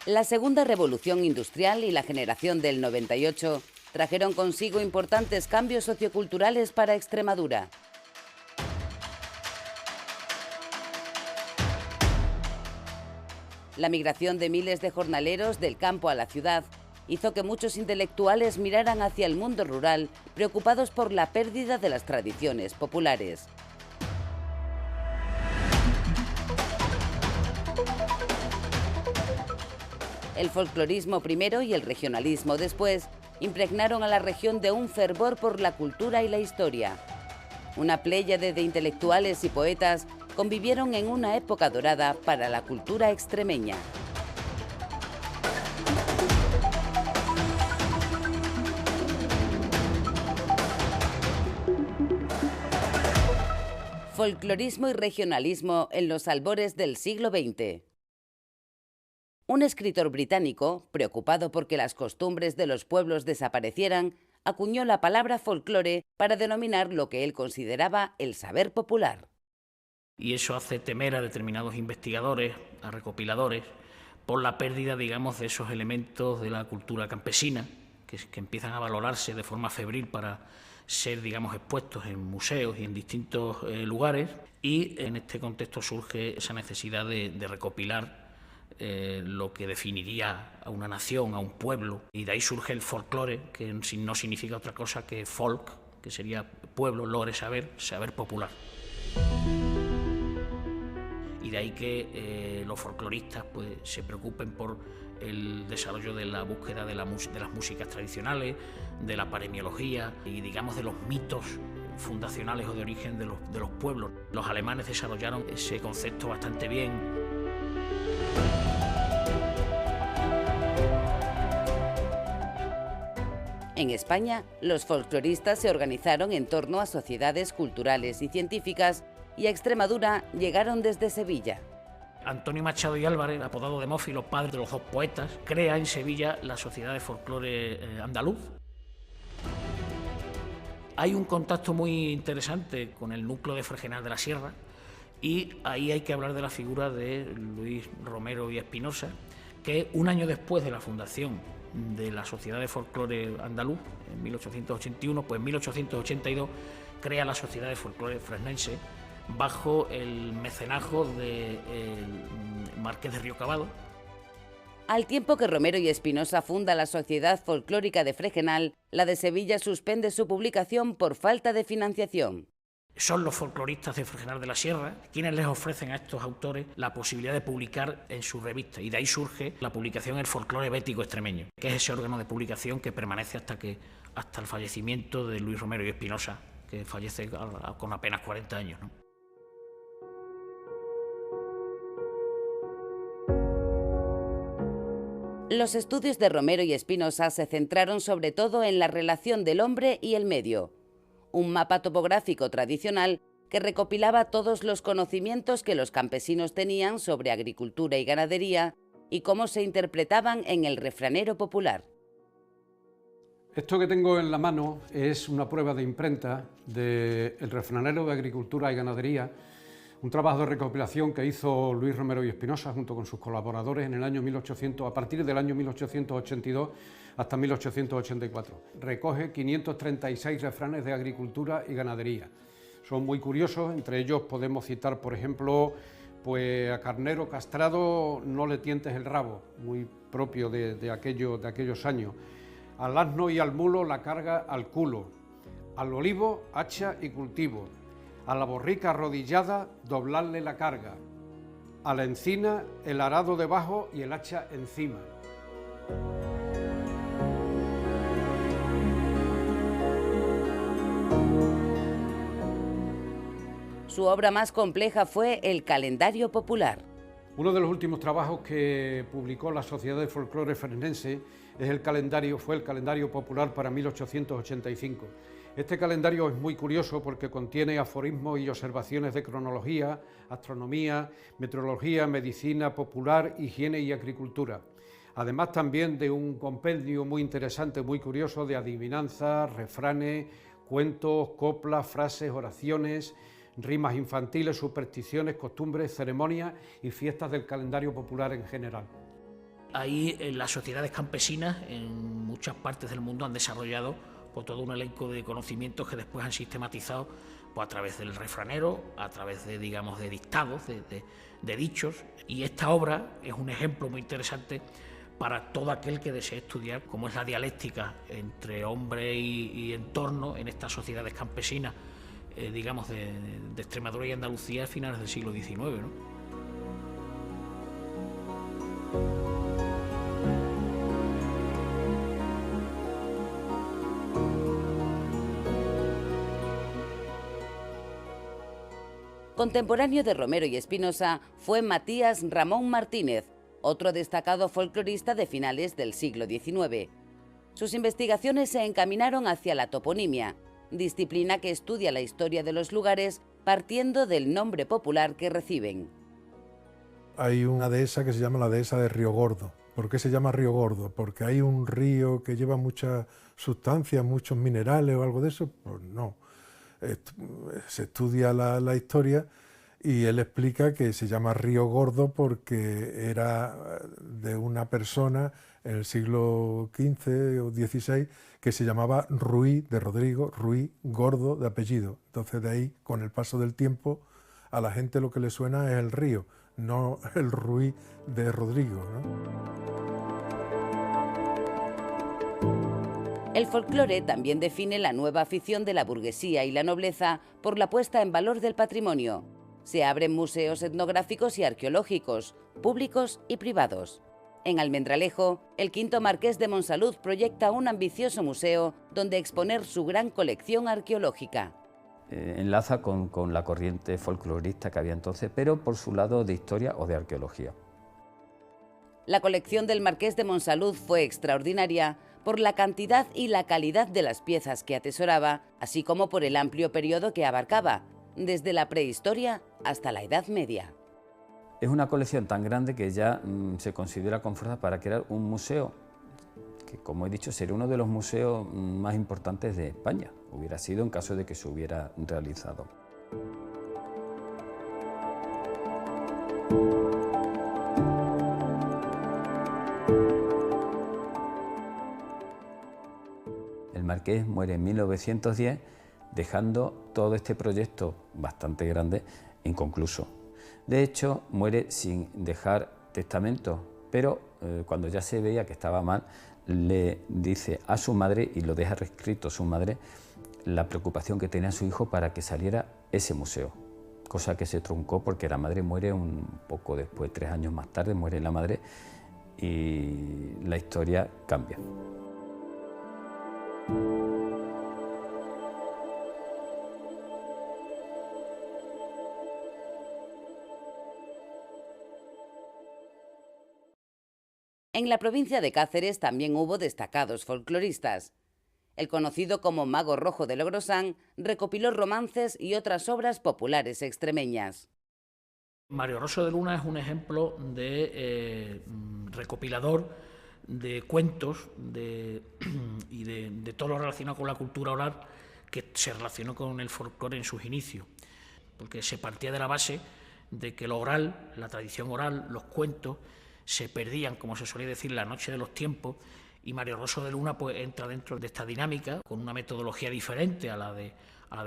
La segunda revolución industrial y la generación del 98 trajeron consigo importantes cambios socioculturales para Extremadura. La migración de miles de jornaleros del campo a la ciudad hizo que muchos intelectuales miraran hacia el mundo rural, preocupados por la pérdida de las tradiciones populares. El folclorismo primero y el regionalismo después impregnaron a la región de un fervor por la cultura y la historia. Una pléyade de intelectuales y poetas convivieron en una época dorada para la cultura extremeña. Folclorismo y regionalismo en los albores del siglo XX. Un escritor británico, preocupado porque las costumbres de los pueblos desaparecieran, acuñó la palabra folclore para denominar lo que él consideraba el saber popular. Y eso hace temer a determinados investigadores, a recopiladores, por la pérdida, digamos, de esos elementos de la cultura campesina, que empiezan a valorarse de forma febril para ser, digamos, expuestos en museos y en distintos lugares, y en este contexto surge esa necesidad de recopilar lo que definiría a una nación, a un pueblo, y de ahí surge el folclore, que no significa otra cosa que folk, que sería pueblo, lore, saber popular. Y de ahí que los folcloristas pues, se preocupen por el desarrollo de la búsqueda de las músicas tradicionales, de la paremiología y, digamos, de los mitos fundacionales o de origen de los pueblos. Los alemanes desarrollaron ese concepto bastante bien. En España, los folcloristas se organizaron en torno a sociedades culturales y científicas y a Extremadura llegaron desde Sevilla. Antonio Machado y Álvarez, apodado Demófilo, padre de los dos poetas, crea en Sevilla la Sociedad de Folclore Andaluz. Hay un contacto muy interesante con el núcleo de Fregenal de la Sierra y ahí hay que hablar de la figura de Luis Romero y Espinosa, que un año después de la fundación de la Sociedad de Folclore Andaluz, en 1881, pues en 1882 crea la Sociedad de Folclore Fresnense bajo el mecenazgo del Marqués de Riocabado. Al tiempo que Romero y Espinosa funda la Sociedad Folclórica de Fregenal, la de Sevilla suspende su publicación por falta de financiación. Son los folcloristas de Fregenal de la Sierra quienes les ofrecen a estos autores la posibilidad de publicar en su revista, y de ahí surge la publicación El Folclore Bético Extremeño, que es ese órgano de publicación que permanece hasta el fallecimiento de Luis Romero y Espinosa, que fallece con apenas 40 años, ¿no? Los estudios de Romero y Espinosa se centraron sobre todo en la relación del hombre y el medio, un mapa topográfico tradicional que recopilaba todos los conocimientos que los campesinos tenían sobre agricultura y ganadería y cómo se interpretaban en el refranero popular. Esto que tengo en la mano es una prueba de imprenta del refranero de agricultura y ganadería, un trabajo de recopilación que hizo Luis Romero y Espinosa junto con sus colaboradores en el año 1800, a partir del año 1882 hasta 1884. Recoge 536 refranes de agricultura y ganadería. Son muy curiosos, entre ellos podemos citar, por ejemplo, pues a carnero castrado no le tientes el rabo, muy propio de aquellos años. Al asno y al mulo la carga al culo, al olivo hacha y cultivo, a la borrica arrodillada doblarle la carga, a la encina el arado debajo y el hacha encima. Su obra más compleja fue el Calendario Popular. Uno de los últimos trabajos que publicó la Sociedad de Folclore Fresnense fue el Calendario Popular para 1885. Este calendario es muy curioso porque contiene aforismos y observaciones de cronología, astronomía, meteorología, medicina popular, higiene y agricultura. Además también de un compendio muy interesante, muy curioso de adivinanzas, refranes, cuentos, coplas, frases, oraciones, rimas infantiles, supersticiones, costumbres, ceremonias y fiestas del calendario popular en general. Ahí las sociedades campesinas en muchas partes del mundo han desarrollado todo un elenco de conocimientos que después han sistematizado a través del refranero, a través de, digamos, de dictados, de dichos, y esta obra es un ejemplo muy interesante para todo aquel que desee estudiar cómo es la dialéctica entre hombre y entorno en estas sociedades campesinas, digamos, de Extremadura y Andalucía a finales del siglo XIX, ¿no? Contemporáneo de Romero y Espinosa fue Matías Ramón Martínez, otro destacado folclorista de finales del siglo XIX. Sus investigaciones se encaminaron hacia la toponimia, disciplina que estudia la historia de los lugares partiendo del nombre popular que reciben. Hay una dehesa que se llama la dehesa de Río Gordo. ¿Por qué se llama Río Gordo? ¿Porque hay un río que lleva muchas sustancias, muchos minerales o algo de eso? Pues no. Se estudia la historia y él explica que se llama Río Gordo porque era de una persona en el siglo XV o XVI que se llamaba Ruy, de Rodrigo, Ruy Gordo de apellido. Entonces de ahí, con el paso del tiempo, a la gente lo que le suena es el río, no el Ruy de Rodrigo, ¿no? El folclore también define la nueva afición de la burguesía y la nobleza por la puesta en valor del patrimonio. Se abren museos etnográficos y arqueológicos, públicos y privados. En Almendralejo, el quinto marqués de Monsalud proyecta un ambicioso museo donde exponer su gran colección arqueológica. Enlaza con la corriente folclorista que había entonces, pero por su lado de historia o de arqueología. La colección del marqués de Monsalud fue extraordinaria por la cantidad y la calidad de las piezas que atesoraba, así como por el amplio periodo que abarcaba, desde la prehistoria hasta la Edad Media. Es una colección tan grande que ya se considera con fuerza para crear un museo, que como he dicho sería uno de los museos más importantes de España, hubiera sido en caso de que se hubiera realizado. El marqués muere en 1910, dejando todo este proyecto bastante grande inconcluso. De hecho, muere sin dejar testamento, pero cuando ya se veía que estaba mal, le dice a su madre, y lo deja reescrito su madre, la preocupación que tenía su hijo para que saliera ese museo, cosa que se truncó porque la madre muere un poco después, 3 años más tarde, muere la madre y la historia cambia. En la provincia de Cáceres también hubo destacados folcloristas. El conocido como Mago Rojo de Logrosán recopiló romances y otras obras populares extremeñas. Mario Rosso de Luna es un ejemplo de recopilador de cuentos y de todo lo relacionado con la cultura oral que se relacionó con el folclore en sus inicios, porque se partía de la base de que lo oral, la tradición oral, los cuentos, se perdían, como se suele decir, la noche de los tiempos, y Mario Rosso de Luna pues entra dentro de esta dinámica con una metodología diferente a la de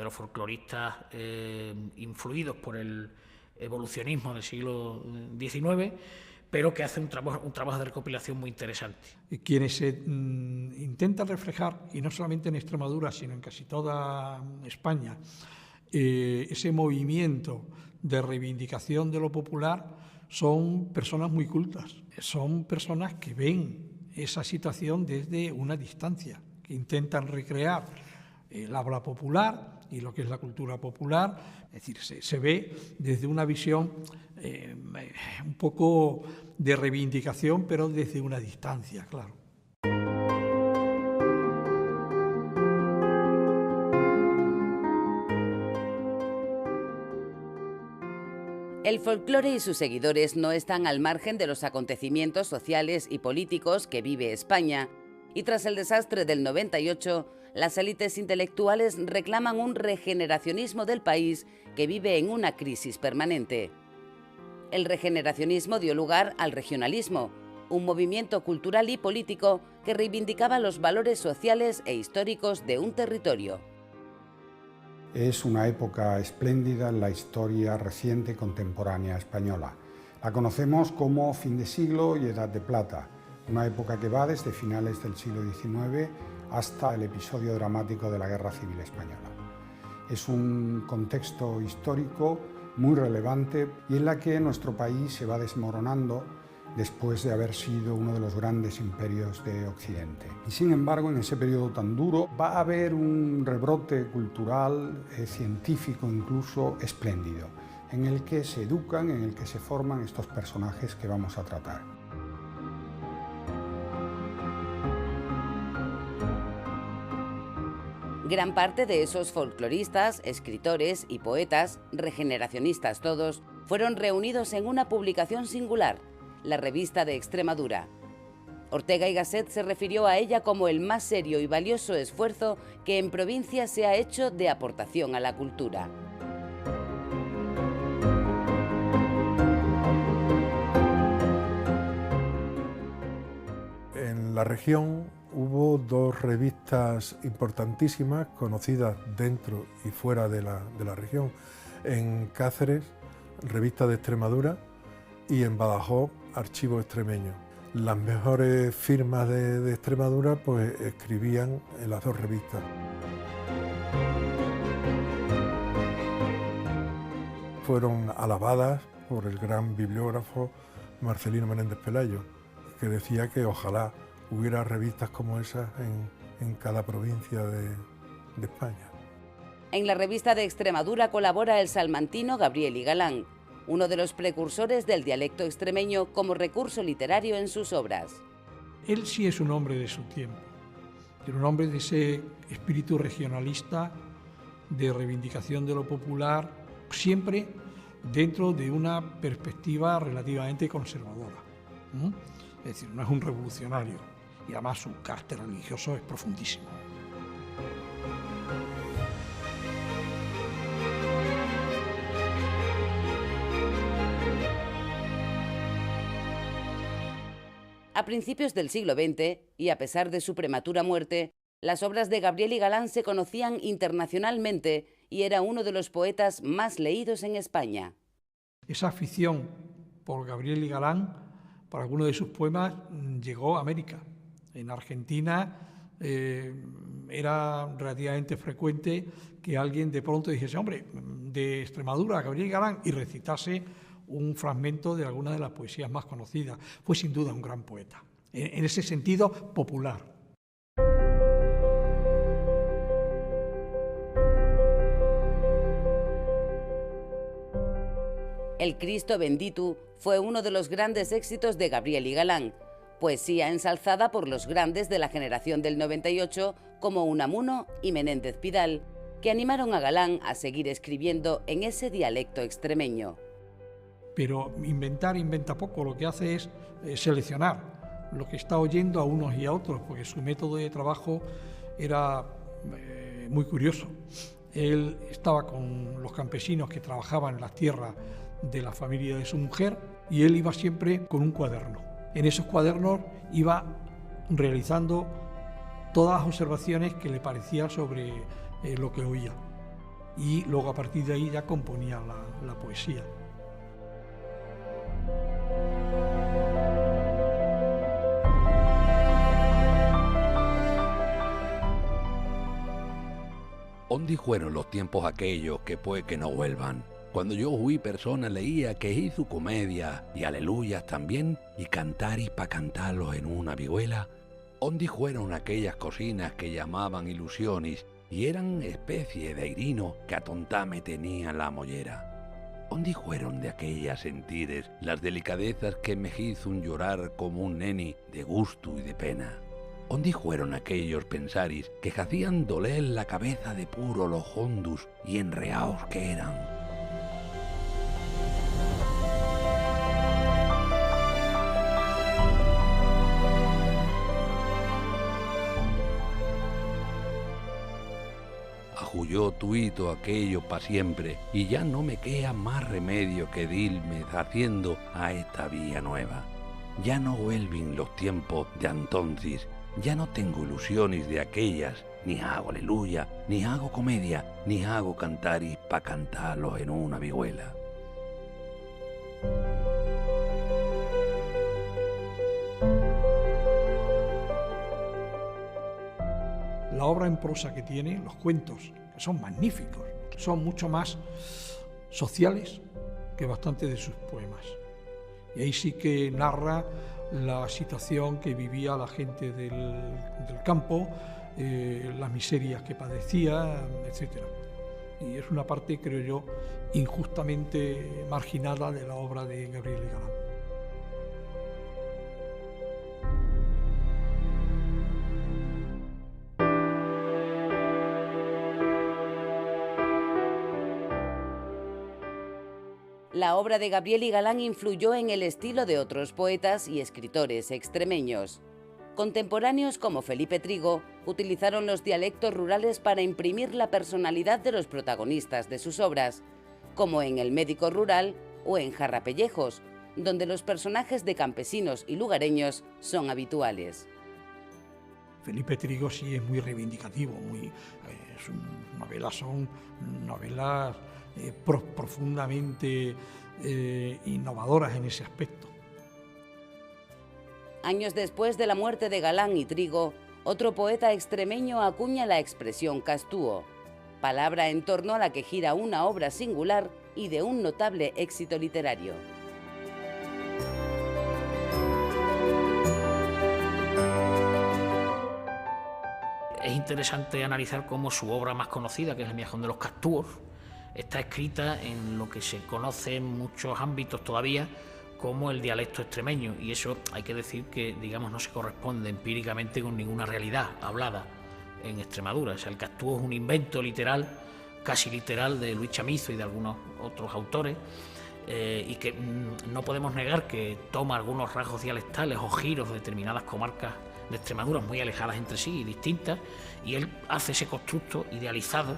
los folcloristas influidos por el evolucionismo del siglo XIX, pero que hace un trabajo de recopilación muy interesante. Quienes intentan reflejar, y no solamente en Extremadura, sino en casi toda España, ese movimiento de reivindicación de lo popular, son personas muy cultas, son personas que ven esa situación desde una distancia, que intentan recrear el habla popular y lo que es la cultura popular, es decir, se ve desde una visión un poco de reivindicación, pero desde una distancia, claro. El folclore y sus seguidores no están al margen de los acontecimientos sociales y políticos que vive España, y tras el desastre del 98, las élites intelectuales reclaman un regeneracionismo del país que vive en una crisis permanente. El regeneracionismo dio lugar al regionalismo, un movimiento cultural y político que reivindicaba los valores sociales e históricos de un territorio. Es una época espléndida en la historia reciente contemporánea española. La conocemos como fin de siglo y edad de plata, una época que va desde finales del siglo XIX hasta el episodio dramático de la Guerra Civil Española. Es un contexto histórico muy relevante y en la que nuestro país se va desmoronando después de haber sido uno de los grandes imperios de Occidente. Y sin embargo, en ese periodo tan duro va a haber un rebrote cultural, científico incluso, espléndido, en el que se educan, en el que se forman estos personajes que vamos a tratar. Gran parte de esos folcloristas, escritores y poetas, regeneracionistas todos, fueron reunidos en una publicación singular, la Revista de Extremadura. Ortega y Gasset se refirió a ella como el más serio y valioso esfuerzo que en provincia se ha hecho de aportación a la cultura. En la región hubo dos revistas importantísimas, conocidas dentro y fuera de la región. En Cáceres, Revista de Extremadura, y en Badajoz, Archivo Extremeño. Las mejores firmas de Extremadura pues escribían en las dos revistas. Fueron alabadas por el gran bibliógrafo Marcelino Menéndez Pelayo, que decía que ojalá hubiera revistas como esas en cada provincia de España. En la Revista de Extremadura colabora el salmantino Gabriel y Galán, uno de los precursores del dialecto extremeño como recurso literario en sus obras. Él sí es un hombre de su tiempo, pero un hombre de ese espíritu regionalista, de reivindicación de lo popular, siempre dentro de una perspectiva relativamente conservadora. Es decir, no es un revolucionario y además su carácter religioso es profundísimo. A principios del siglo XX, y a pesar de su prematura muerte, las obras de Gabriel y Galán se conocían internacionalmente y era uno de los poetas más leídos en España. Esa afición por Gabriel y Galán, por algunos de sus poemas, llegó a América. En Argentina era relativamente frecuente que alguien de pronto dijese, hombre, de Extremadura, Gabriel y Galán, y recitase un fragmento de alguna de las poesías más conocidas. Fue sin duda un gran poeta, en ese sentido popular. El Cristo Bendito fue uno de los grandes éxitos de Gabriel y Galán, poesía ensalzada por los grandes de la generación del 98 como Unamuno y Menéndez Pidal, que animaron a Galán a seguir escribiendo en ese dialecto extremeño. Pero inventa poco, lo que hace es seleccionar lo que está oyendo a unos y a otros, porque su método de trabajo era muy curioso. Él estaba con los campesinos que trabajaban en las tierras de la familia de su mujer y él iba siempre con un cuaderno. En esos cuadernos iba realizando todas las observaciones que le parecían sobre lo que oía y luego a partir de ahí ya componía la poesía. ¿Ondi fueron los tiempos aquellos que puede que no vuelvan? Cuando yo fui persona leía que hizo comedia y aleluyas también y cantaris pa' cantarlos en una vihuela. ¿Ondi fueron aquellas cocinas que llamaban ilusiones y eran especie de airino que a tontame tenían la mollera? ¿Ondi fueron de aquellas sentires las delicadezas que me hizo llorar como un neni de gusto y de pena? ¿Ondi fueron aquellos pensaris que hacían doler la cabeza de puro los hondus y enreaos que eran? Ajuyó tuito aquello pa' siempre y ya no me queda más remedio que dilme haciendo a esta vía nueva. ya no vuelven los tiempos de entonces, ya no tengo ilusiones de aquellas, ni hago aleluya, ni hago comedia, ni hago cantaris pa' cantarlos en una vihuela. La obra en prosa que tiene, los cuentos, que son magníficos, son mucho más sociales que bastantes de sus poemas. Y ahí sí que narra la situación que vivía la gente del campo, las miserias que padecía, etc. Y es una parte, creo yo, injustamente marginada de la obra de Gabriel y Galán. La obra de Gabriel y Galán influyó en el estilo de otros poetas y escritores extremeños. Contemporáneos como Felipe Trigo utilizaron los dialectos rurales para imprimir la personalidad de los protagonistas de sus obras, como en El médico rural o en Jarrapellejos, donde los personajes de campesinos y lugareños son habituales. Felipe Trigo sí es muy reivindicativo, sus novelas son novelas profundamente innovadoras en ese aspecto. Años después de la muerte de Galán y Trigo, otro poeta extremeño acuña la expresión castúo, palabra en torno a la que gira una obra singular y de un notable éxito literario. Es interesante analizar cómo su obra más conocida, que es El Miajón de los Castúos, está escrita en lo que se conoce en muchos ámbitos todavía como el dialecto extremeño, y eso hay que decir que, digamos, no se corresponde empíricamente con ninguna realidad hablada en Extremadura. O sea, el castúo es un invento literal, casi literal, de Luis Chamizo y de algunos otros autores, y que no podemos negar que toma algunos rasgos dialectales o giros de determinadas comarcas de Extremadura muy alejadas entre sí y distintas, y él hace ese constructo idealizado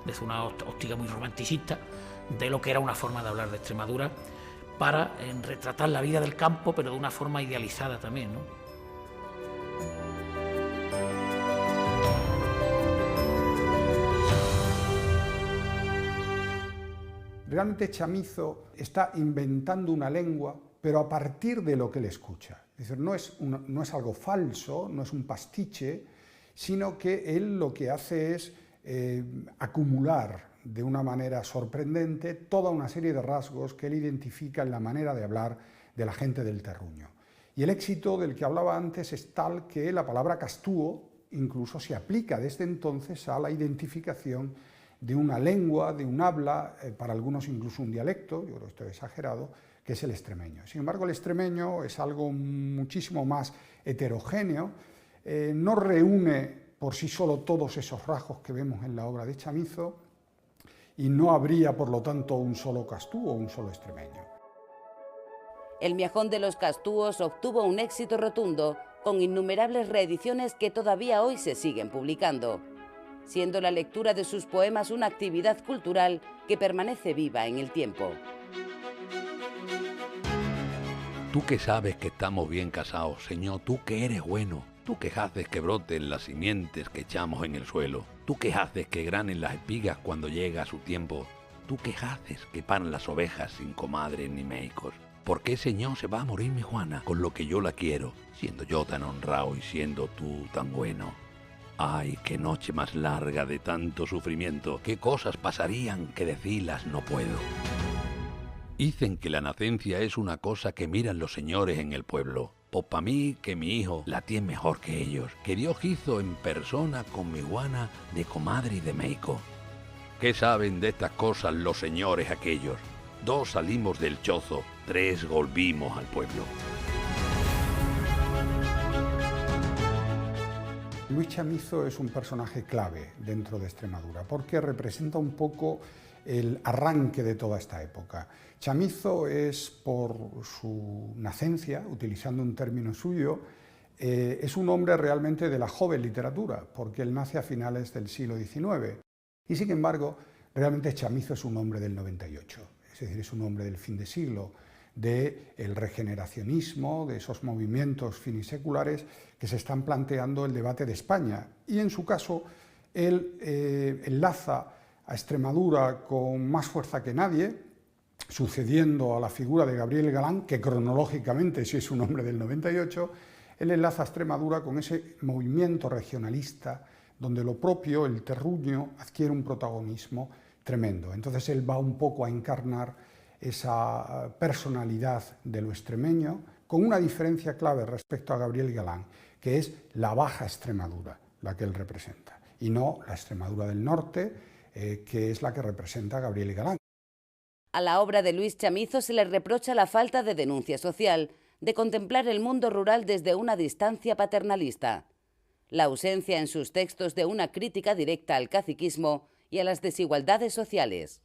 desde una óptica muy romanticista de lo que era una forma de hablar de Extremadura para retratar la vida del campo, pero de una forma idealizada también, ¿no? Realmente Chamizo está inventando una lengua, pero a partir de lo que él escucha. Es decir, no es algo falso, no es un pastiche, sino que él lo que hace es acumular de una manera sorprendente toda una serie de rasgos que él identifica en la manera de hablar de la gente del terruño. Y el éxito del que hablaba antes es tal que la palabra castúo incluso se aplica desde entonces a la identificación de una lengua, de un habla, para algunos incluso un dialecto, yo creo que estoy exagerado, que es el extremeño. Sin embargo, el extremeño es algo muchísimo más heterogéneo, no reúne por sí solo todos esos rasgos que vemos en la obra de Chamizo, y no habría, por lo tanto, un solo castúo o un solo extremeño. El Miajón de los Castúos obtuvo un éxito rotundo, con innumerables reediciones que todavía hoy se siguen publicando, siendo la lectura de sus poemas una actividad cultural que permanece viva en el tiempo. Tú que sabes que estamos bien casados, Señor, tú que eres bueno, tú que haces que broten las simientes que echamos en el suelo, tú que haces que granen las espigas cuando llega su tiempo, tú que haces que paran las ovejas sin comadres ni médicos. ¿Por qué, Señor, se va a morir mi Juana con lo que yo la quiero, siendo yo tan honrado y siendo tú tan bueno? Ay, qué noche más larga de tanto sufrimiento, qué cosas pasarían que decirlas no puedo. Dicen que la nacencia es una cosa que miran los señores en el pueblo. Pues pa' mí que mi hijo la tiene mejor que ellos, que Dios hizo en persona con mi Juana de comadre y de meico. ¿Qué saben de estas cosas los señores aquellos? 2 salimos del chozo, 3 volvimos al pueblo. Luis Chamizo es un personaje clave dentro de Extremadura porque representa un poco el arranque de toda esta época. Chamizo es, por su nacencia, utilizando un término suyo, es un hombre realmente de la joven literatura, porque él nace a finales del siglo XIX. Y sin embargo, realmente Chamizo es un hombre del 98, es decir, es un hombre del fin de siglo, del regeneracionismo, de esos movimientos finiseculares que se están planteando el debate de España. Y en su caso, él enlaza a Extremadura con más fuerza que nadie, sucediendo a la figura de Gabriel Galán, que cronológicamente sí es un hombre del 98, él enlaza a Extremadura con ese movimiento regionalista donde lo propio, el terruño, adquiere un protagonismo tremendo. Entonces él va un poco a encarnar esa personalidad de lo extremeño, con una diferencia clave respecto a Gabriel Galán, que es la baja Extremadura, la que él representa, y no la Extremadura del norte, que es la que representa Gabriel Galán. A la obra de Luis Chamizo se le reprocha la falta de denuncia social, de contemplar el mundo rural desde una distancia paternalista, la ausencia en sus textos de una crítica directa al caciquismo y a las desigualdades sociales.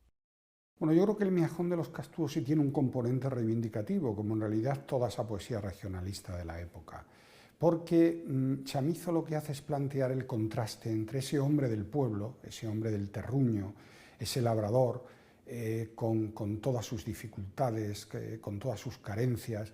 Bueno, yo creo que el Miajón de los Castuos sí tiene un componente reivindicativo, como en realidad toda esa poesía regionalista de la época, porque Chamizo lo que hace es plantear el contraste entre ese hombre del pueblo, ese hombre del terruño, ese labrador, con todas sus dificultades, con todas sus carencias,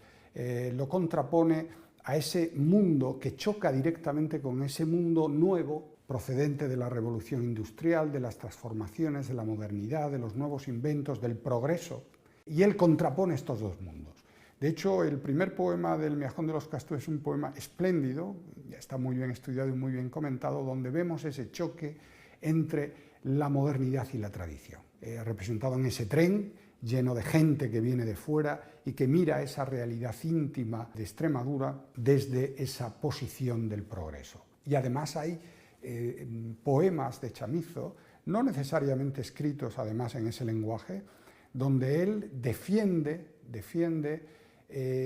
lo contrapone a ese mundo que choca directamente con ese mundo nuevo procedente de la revolución industrial, de las transformaciones, de la modernidad, de los nuevos inventos, del progreso, y él contrapone estos dos mundos. De hecho, el primer poema del Miajón de los Castuos es un poema espléndido, ya está muy bien estudiado y muy bien comentado, donde vemos ese choque entre la modernidad y la tradición, representado en ese tren lleno de gente que viene de fuera y que mira esa realidad íntima de Extremadura desde esa posición del progreso. Y además hay poemas de Chamizo, no necesariamente escritos además en ese lenguaje, donde él defiende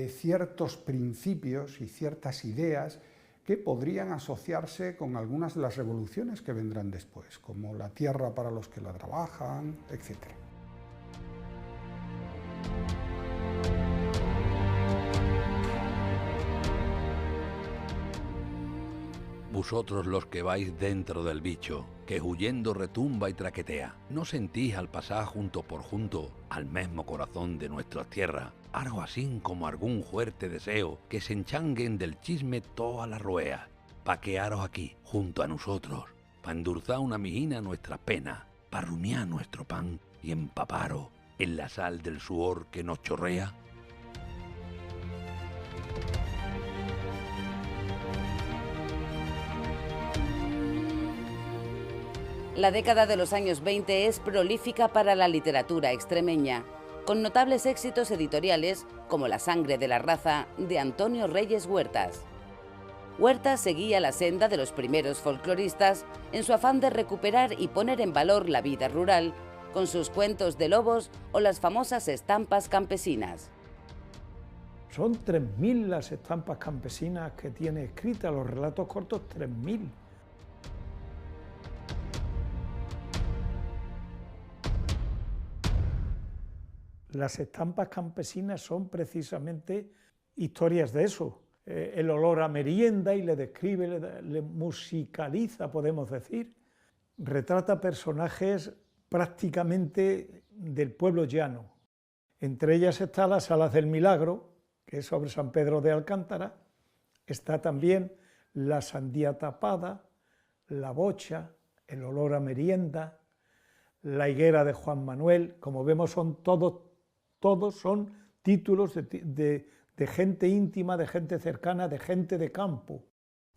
ciertos principios y ciertas ideas que podrían asociarse con algunas de las revoluciones que vendrán después, como la tierra para los que la trabajan, etc. Vosotros los que vais dentro del bicho, que huyendo retumba y traquetea, ¿no sentís al pasar junto por junto al mismo corazón de nuestras tierras, algo así como algún fuerte deseo que se enchanguen del chisme toda la ruea, pa' quedaros aquí, junto a nosotros, pa' endulzar una mijina nuestra pena, pa' rumiar nuestro pan y empaparos en la sal del sudor que nos chorrea? La década de los años 20 es prolífica para la literatura extremeña, con notables éxitos editoriales como La sangre de la raza, de Antonio Reyes Huertas. Huertas seguía la senda de los primeros folcloristas en su afán de recuperar y poner en valor la vida rural, con sus cuentos de lobos o las famosas estampas campesinas. Son 3.000 las estampas campesinas que tiene escritas, los relatos cortos 3.000. Las estampas campesinas son precisamente historias de eso. El olor a merienda, y le describe, le musicaliza, podemos decir. Retrata personajes prácticamente del pueblo llano. Entre ellas está Las Salas del Milagro, que es sobre San Pedro de Alcántara. Está también La sandía tapada, La bocha, El olor a merienda, La higuera de Juan Manuel. Como vemos, son todos son títulos de gente íntima, de gente cercana, de gente de campo.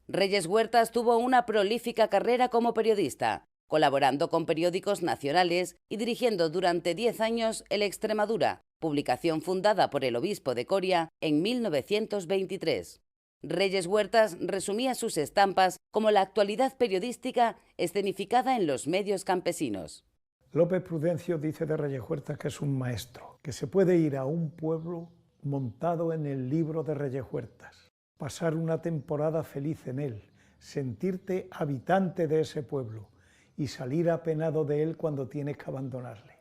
Reyes Huertas tuvo una prolífica carrera como periodista, colaborando con periódicos nacionales y dirigiendo durante 10 años El Extremadura, publicación fundada por el obispo de Coria en 1923. Reyes Huertas resumía sus estampas como la actualidad periodística escenificada en los medios campesinos. López Prudencio dice de Reyes Huertas que es un maestro, que se puede ir a un pueblo montado en el libro de Reyes Huertas, pasar una temporada feliz en él, sentirte habitante de ese pueblo y salir apenado de él cuando tienes que abandonarle.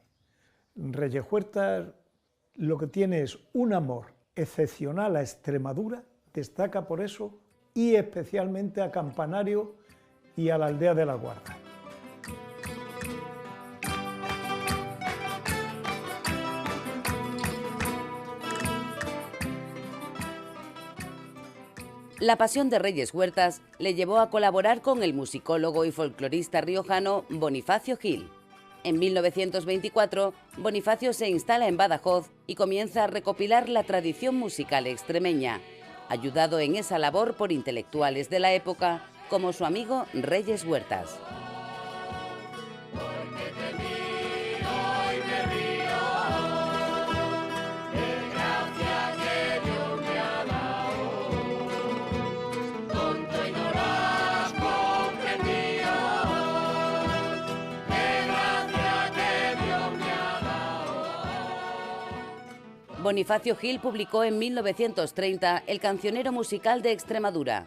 Reyes Huertas lo que tiene es un amor excepcional a Extremadura, destaca por eso, y especialmente a Campanario y a la aldea de La Guarda. La pasión de Reyes Huertas le llevó a colaborar con el musicólogo y folclorista riojano Bonifacio Gil. En 1924, Bonifacio se instala en Badajoz y comienza a recopilar la tradición musical extremeña, ayudado en esa labor por intelectuales de la época como su amigo Reyes Huertas. Bonifacio Gil publicó en 1930 El cancionero musical de Extremadura,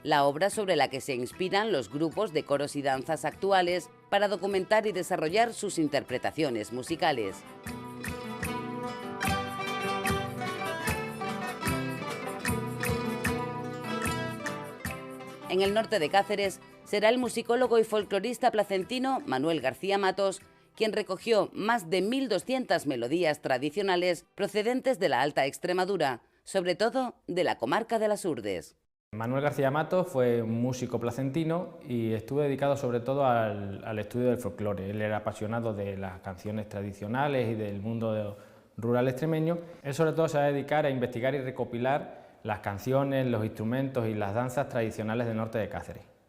la obra sobre la que se inspiran los grupos de coros y danzas actuales para documentar y desarrollar sus interpretaciones musicales. En el norte de Cáceres será el musicólogo y folclorista placentino Manuel García Matos quien recogió más de 1.200 melodías tradicionales procedentes de la Alta Extremadura, sobre todo de la comarca de las Urdes. Manuel García Matos fue un músico placentino y estuvo dedicado sobre todo al estudio del folclore. Él era apasionado de las canciones tradicionales y del mundo rural extremeño. Él sobre todo se va a dedicar a investigar y recopilar las canciones, los instrumentos y las danzas tradicionales del norte de Cáceres.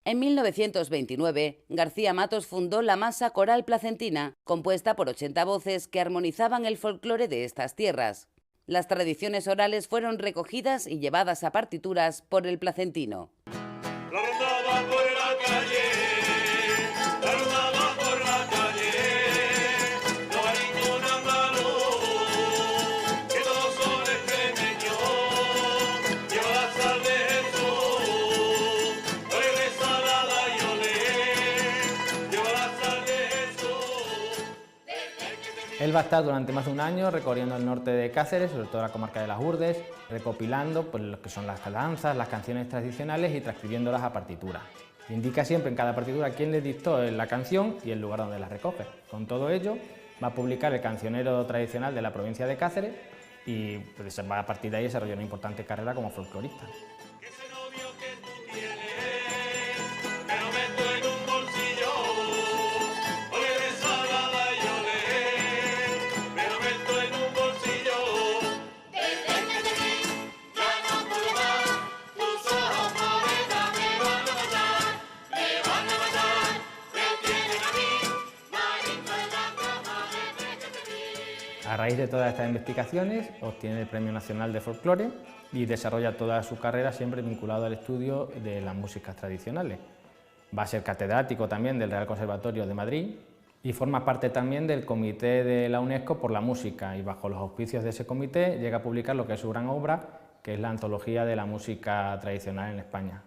En 1929, García Matos fundó la Masa Coral Placentina, compuesta por 80 voces que armonizaban el folclore de estas tierras. Las tradiciones orales fueron recogidas y llevadas a partituras por el placentino. Él va a estar durante más de un año recorriendo el norte de Cáceres, sobre todo la comarca de las Urdes, recopilando pues, lo que son las danzas, las canciones tradicionales y transcribiéndolas a partitura. Indica siempre en cada partitura quién le dictó la canción y el lugar donde la recoge. Con todo ello, va a publicar el cancionero tradicional de la provincia de Cáceres y pues, va a partir de ahí desarrollar una importante carrera como folclorista. A raíz de todas estas investigaciones obtiene el Premio Nacional de Folclore y desarrolla toda su carrera siempre vinculado al estudio de las músicas tradicionales. Va a ser catedrático también del Real Conservatorio de Madrid y forma parte también del Comité de la UNESCO por la Música y bajo los auspicios de ese comité llega a publicar lo que es su gran obra, que es la Antología de la Música Tradicional en España.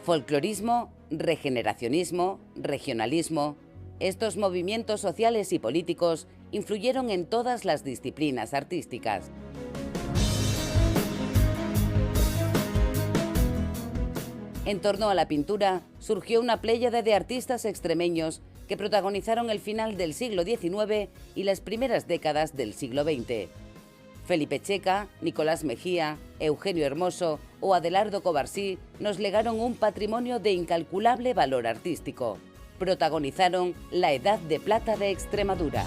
Folclorismo, regeneracionismo, regionalismo. Estos movimientos sociales y políticos influyeron en todas las disciplinas artísticas. En torno a la pintura surgió una pléyade de artistas extremeños que protagonizaron el final del siglo XIX y las primeras décadas del siglo XX. Felipe Checa, Nicolás Mejía, Eugenio Hermoso o Adelardo Covarsí nos legaron un patrimonio de incalculable valor artístico. Protagonizaron la Edad de Plata de Extremadura.